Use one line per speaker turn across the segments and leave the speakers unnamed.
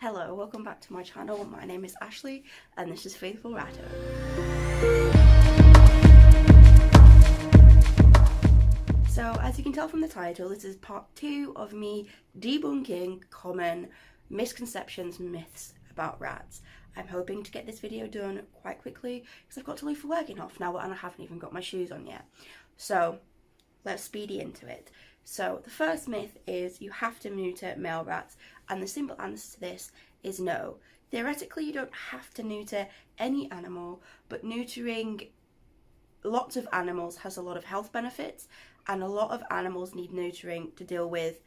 Hello, welcome back to my channel. My name is Ashley and this is Faithful Ratter. So as you can tell from the title, this is part 2 of me debunking common misconceptions, myths about rats. I'm hoping to get this video done quite quickly because I've got to leave for work in half an hour and I haven't even got my shoes on yet. So let's speedy into it. So the first myth is you have to neuter male rats, and the simple answer to this is no. Theoretically, you don't have to neuter any animal, but neutering lots of animals has a lot of health benefits, and a lot of animals need neutering to deal with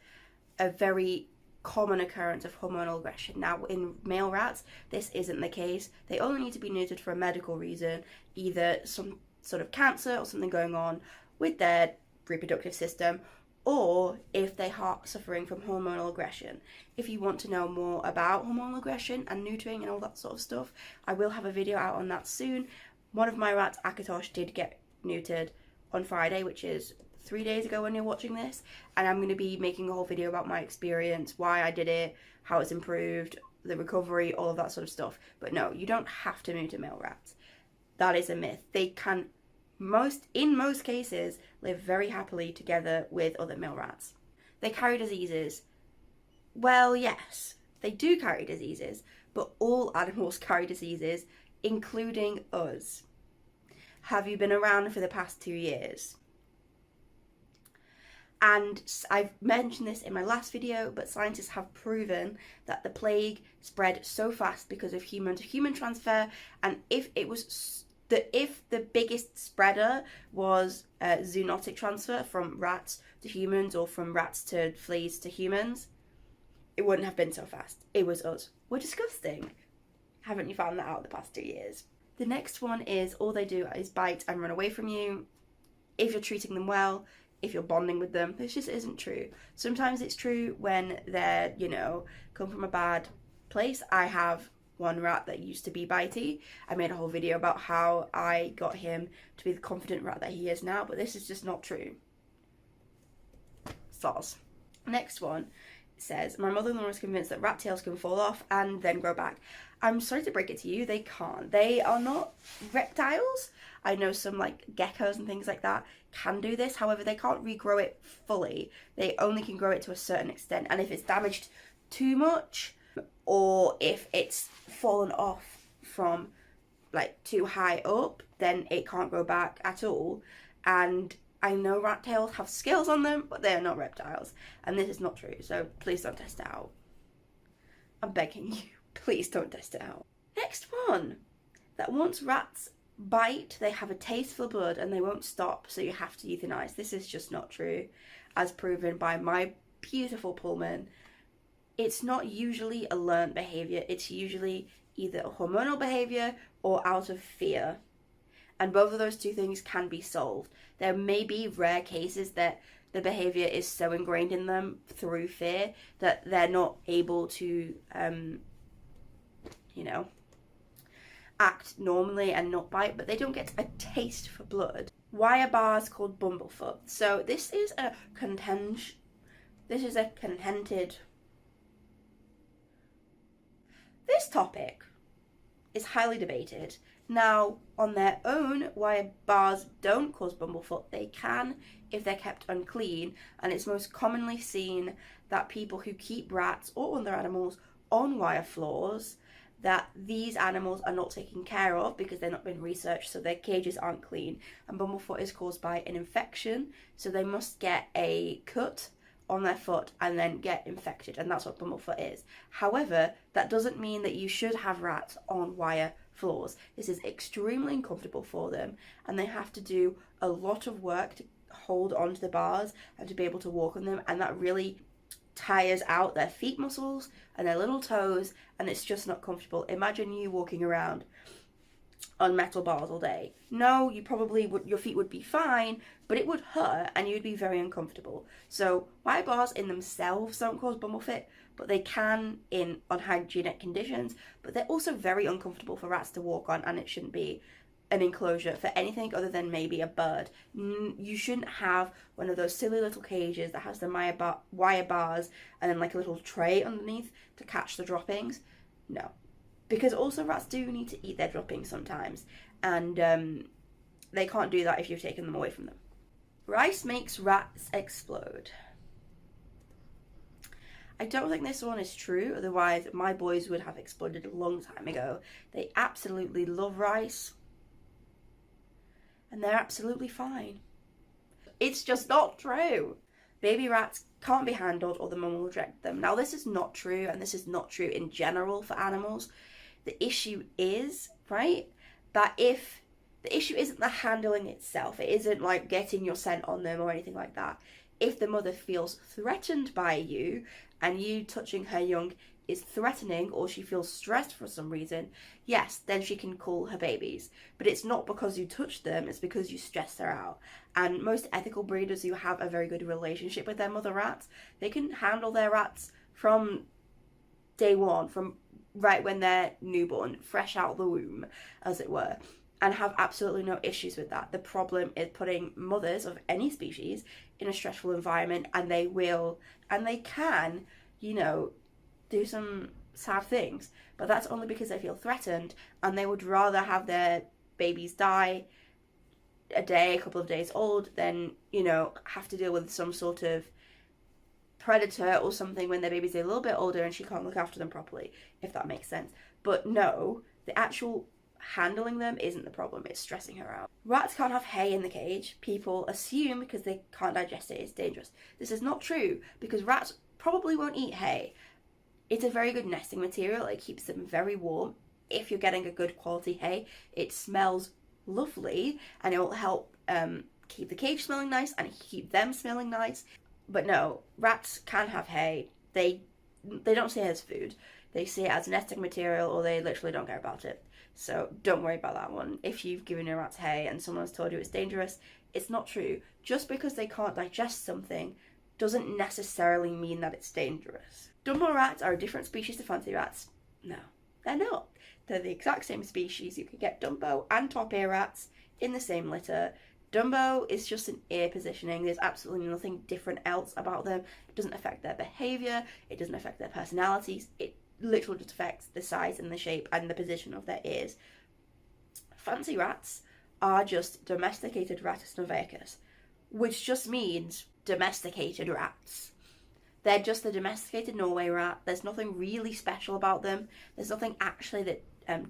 a very common occurrence of hormonal aggression. Now, in male rats, this isn't the case. They only need to be neutered for a medical reason, either some sort of cancer or something going on with their reproductive system, or if they are suffering from hormonal aggression. If you want to know more about hormonal aggression and neutering and all that sort of stuff, I will have a video out on that soon. One of my rats, Akatosh, did get neutered on Friday, which is 3 days ago when you're watching this, and I'm going to be making a whole video about my experience, why I did it, how it's improved, the recovery, all of that sort of stuff. But no, you don't have to neuter male rats. That is a myth. They can in most cases live very happily together with other male rats. They carry diseases. Well, yes, they do carry diseases, but all animals carry diseases, including us. Have you been around for the past 2 years? And I've mentioned this in my last video, but scientists have proven that the plague spread so fast because of human-to-human transfer, and if the biggest spreader was zoonotic transfer from rats to humans or from rats to fleas to humans, it wouldn't have been so fast. It was us. We're disgusting. Haven't you found that out the past 2 years? The next one is all they do is bite and run away from you. If you're treating them well, if you're bonding with them, this just isn't true. Sometimes it's true when they're, come from a bad place. I have one rat that used to be bitey. I made a whole video about how I got him to be the confident rat that he is now, but this is just not true. Soz. Next one says, my mother-in-law is convinced that rat tails can fall off and then grow back. I'm sorry to break it to you, they can't. They are not reptiles. I know some geckos and things like that can do this, however they can't regrow it fully. They only can grow it to a certain extent, and if it's damaged too much, or if it's fallen off from too high up, then it can't grow back at all. And I know rat tails have scales on them, but they are not reptiles, and this is not true, so please don't test it out. I'm begging you, please don't test it out. Next one, that once rats bite, they have a taste for blood and they won't stop, so you have to euthanize. This is just not true, as proven by my beautiful Pullman. It's not usually a learned behavior, it's usually either a hormonal behavior or out of fear. And both of those two things can be solved. There may be rare cases that the behavior is so ingrained in them through fear that they're not able to, act normally and not bite, but they don't get a taste for blood. Why are bars called bumblefoot? So this is a contented. This topic is highly debated. Now, on their own, why bars don't cause bumblefoot, they can if they're kept unclean, and it's most commonly seen that people who keep rats or other animals on wire floors, that these animals are not taken care of because they've not been researched, so their cages aren't clean, and bumblefoot is caused by an infection, so they must get a cut on their foot and then get infected, and that's what bumblefoot is. However, that doesn't mean that you should have rats on wire floors. This is extremely uncomfortable for them, and they have to do a lot of work to hold onto the bars and to be able to walk on them, and that really tires out their feet muscles and their little toes, and it's just not comfortable. Imagine you walking around on metal bars all day. No, you probably would, your feet would be fine, but it would hurt and you'd be very uncomfortable. So wire bars in themselves don't cause bumblefoot, but they can in unhygienic conditions, but they're also very uncomfortable for rats to walk on, and it shouldn't be an enclosure for anything other than maybe a bird. You shouldn't have one of those silly little cages that has the wire bars and then like a little tray underneath to catch the droppings. No. Because also rats do need to eat their droppings sometimes, and they can't do that if you've taken them away from them. Rice makes rats explode. I don't think this one is true, otherwise my boys would have exploded a long time ago. They absolutely love rice, and they're absolutely fine. It's just not true. Baby rats can't be handled or the mum will reject them. Now this is not true, and this is not true in general for animals. The issue is, right, that if the issue isn't the handling itself, it isn't like getting your scent on them or anything like that. If the mother feels threatened by you and you touching her young is threatening, or she feels stressed for some reason, yes, then she can call her babies. But it's not because you touch them, it's because you stress her out. And most ethical breeders who have a very good relationship with their mother rats, they can handle their rats from day one, from right when they're newborn, fresh out the womb, as it were, and have absolutely no issues with that. The problem is putting mothers of any species in a stressful environment, and they will, and they can, you know, do some sad things, but that's only because they feel threatened, and they would rather have their babies die a couple of days old than, you know, have to deal with some sort of predator or something when their baby's a little bit older and she can't look after them properly, if that makes sense. But no, the actual handling them isn't the problem, it's stressing her out. Rats can't have hay in the cage. People assume because they can't digest it, it's dangerous. This is not true, because rats probably won't eat hay. It's a very good nesting material, it keeps them very warm. If you're getting a good quality hay, it smells lovely, and it will help keep the cage smelling nice and keep them smelling nice. But no, rats can have hay. They don't see it as food. They see it as nesting material, or they literally don't care about it. So don't worry about that one. If you've given your rats hay and someone's told you it's dangerous, it's not true. Just because they can't digest something doesn't necessarily mean that it's dangerous. Dumbo rats are a different species to fancy rats. No, they're not. They're the exact same species. You can get Dumbo and top ear rats in the same litter. Dumbo is just an ear positioning. There's absolutely nothing different else about them. It doesn't affect their behaviour. It doesn't affect their personalities. It literally just affects the size and the shape and the position of their ears. Fancy rats are just domesticated Rattus novaicus, which just means domesticated rats. They're just the domesticated Norway rat. There's nothing really special about them. There's nothing actually that,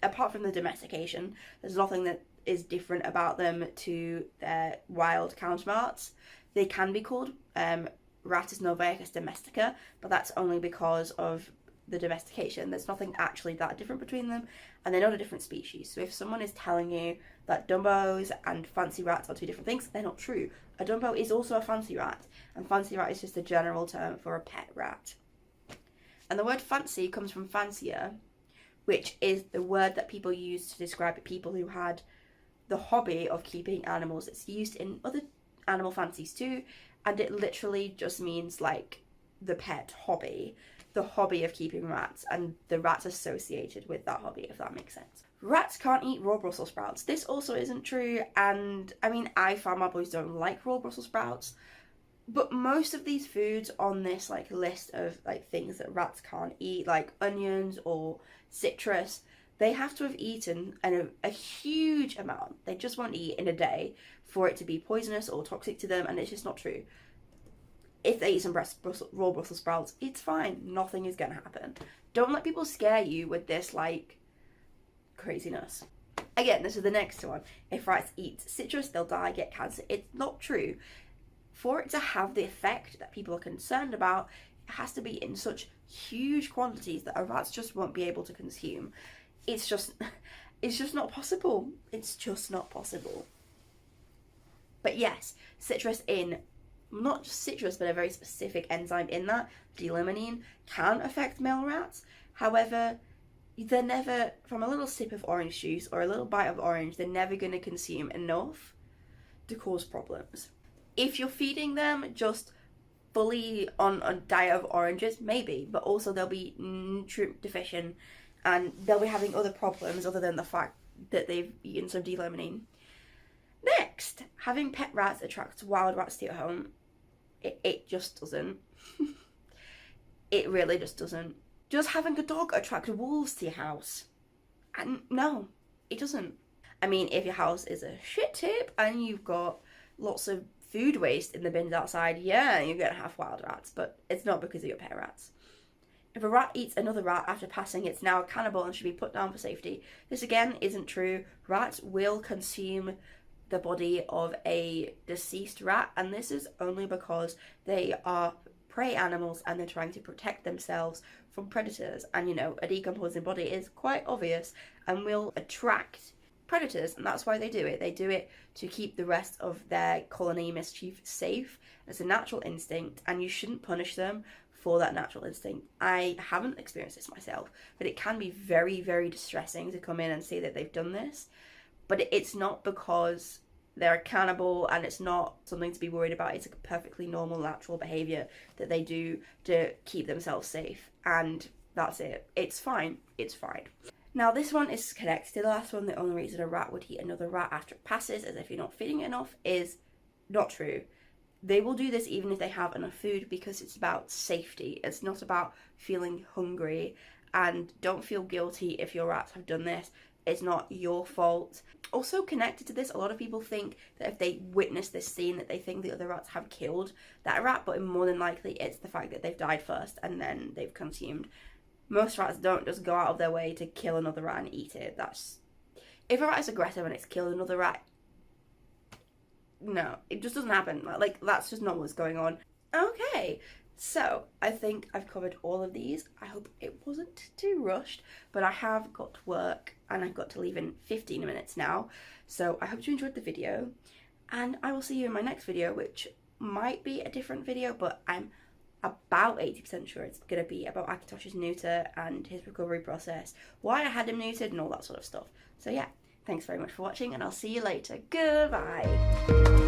apart from the domestication, there's nothing that is different about them to their wild counterparts. They can be called Rattus novaicus domestica, but that's only because of the domestication. There's nothing actually that different between them, and they're not a different species. So if someone is telling you that Dumbos and fancy rats are two different things, they're not true. A Dumbo is also a fancy rat, and fancy rat is just a general term for a pet rat. And the word fancy comes from fancier, which is the word that people use to describe people who had the hobby of keeping animals. It's used in other animal fancies too, and it literally just means like the pet hobby, the hobby of keeping rats, and the rats associated with that hobby, if that makes sense. Rats can't eat raw Brussels sprouts. This also isn't true, and I mean, I found my boys don't like raw Brussels sprouts, but most of these foods on this like list of like things that rats can't eat, like onions or citrus, they have to have eaten a huge amount. They just won't eat in a day for it to be poisonous or toxic to them, and it's just not true. If they eat some raw Brussels sprouts, it's fine. Nothing is going to happen. Don't let people scare you with this, like, craziness. Again, this is the next one. If rats eat citrus, they'll die, get cancer. It's not true. For it to have the effect that people are concerned about, it has to be in such huge quantities that a rats just won't be able to consume. It's just not possible. It's just not possible. But yes, citrus in, not just citrus, but a very specific enzyme in that, D-limonene, can affect male rats. However, they're never, from a little sip of orange juice or a little bite of orange, they're never going to consume enough to cause problems. If you're feeding them just fully on a diet of oranges, maybe, but also they'll be nutrient deficient and they'll be having other problems other than the fact that they've eaten some D-limonene. Next, having pet rats attracts wild rats to your home. It just doesn't. It really just doesn't. Does having a dog attract wolves to your house? And no, it doesn't. I mean, if your house is a shit tip and you've got lots of food waste in the bins outside, yeah, you're gonna have wild rats, but it's not because of your pet rats. If a rat eats another rat after passing, it's now a cannibal and should be put down for safety. This again isn't true. Rats will consume the body of a deceased rat, and this is only because they are prey animals and they're trying to protect themselves from predators. And you know, a decomposing body is quite obvious and will attract predators, and that's why they do it. They do it to keep the rest of their colony mischief safe. It's a natural instinct, and you shouldn't punish them for that natural instinct. I haven't experienced this myself, but it can be very, very distressing to come in and see that they've done this. But it's not because they're a cannibal, and it's not something to be worried about. It's a perfectly normal, natural behaviour that they do to keep themselves safe, and that's it. It's fine. It's fine. Now this one is connected to the last one. The only reason a rat would eat another rat after it passes, as if you're not feeding it enough, is not true. They will do this even if they have enough food, because it's about safety. It's not about feeling hungry, and don't feel guilty if your rats have done this. It's not your fault. Also connected to this, a lot of people think that if they witness this scene that they think the other rats have killed that rat, but more than likely it's the fact that they've died first and then they've consumed. Most rats don't just go out of their way to kill another rat and eat it. If a rat is aggressive and it's killed another rat, no, it just doesn't happen. Like, that's just not what's going on. Okay, so I think I've covered all of these. I hope it wasn't too rushed, but I have got to work and I've got to leave in 15 minutes now. So I hope you enjoyed the video, and I will see you in my next video, which might be a different video, but I'm about 80% sure it's going to be about Akitosh's neuter and his recovery process, why I had him neutered and all that sort of stuff. So yeah, thanks very much for watching, and I'll see you later. Goodbye.